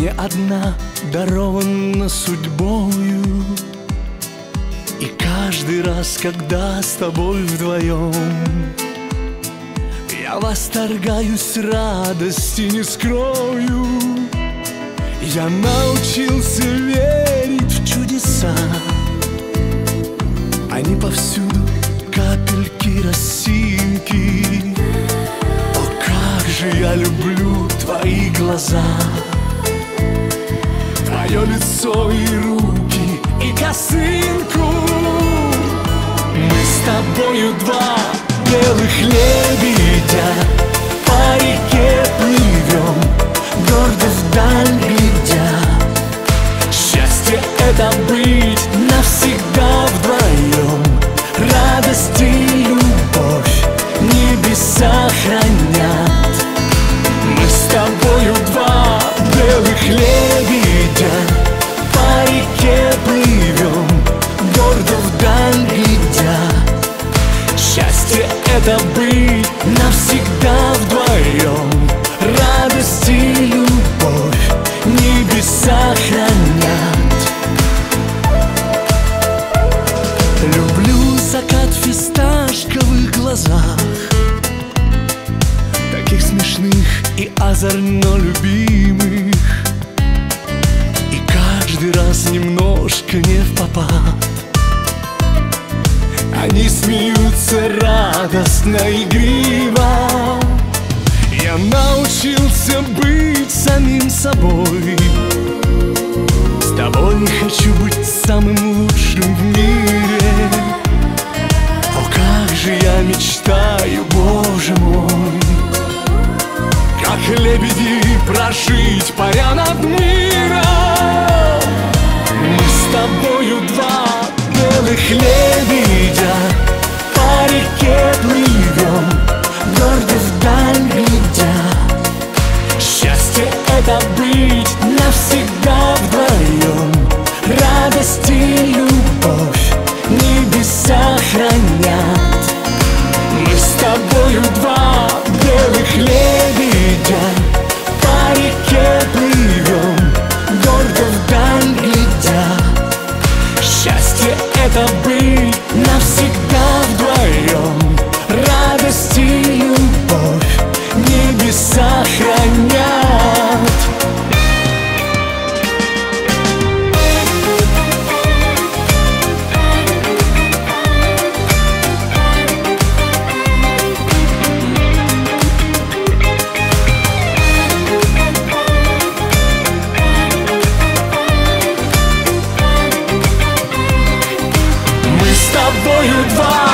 мне одна дарована судьбою, и каждый раз, когда с тобой вдвоем, я восторгаюсь, радости не скрою. Я научился верить в чудеса, они повсюду, капельки росинки. О, как же я люблю твои глаза, твое лицо и руки, и косынку. Мы с тобою два белых лебедя, по реке плывем, гордо вдаль глядя. Счастье — это быть навсегда вдвоем, радость и любовь небеса хранят. Мы с тобою два белых лебедя, по реке плывем, гордо вдаль глядя. Счастье — это быть навсегда вдвоем, радость и любовь небеса хранят. Люблю закат в фисташковых глазах, таких смешных и озорно любимых, и каждый раз немножко не впопад. Они смеются радостно, игриво. Я научился быть самим собой. С тобой не хочу быть самым лучшим в мире. О, как же я мечтаю, Боже мой, как лебеди прожить, паря над миром. Мы с тобою два белых лебедя, по реке плывем, гордо вдаль глядя. Счастье — это быть навсегда вдвоем, радость и любовь небеса хранят. Мы с тобою два белых лебедя, по реке плывем, гордо вдаль глядя. Счастье — это быть навсегда вдвоем, радость и любовь небеса хранят. Мы с тобою два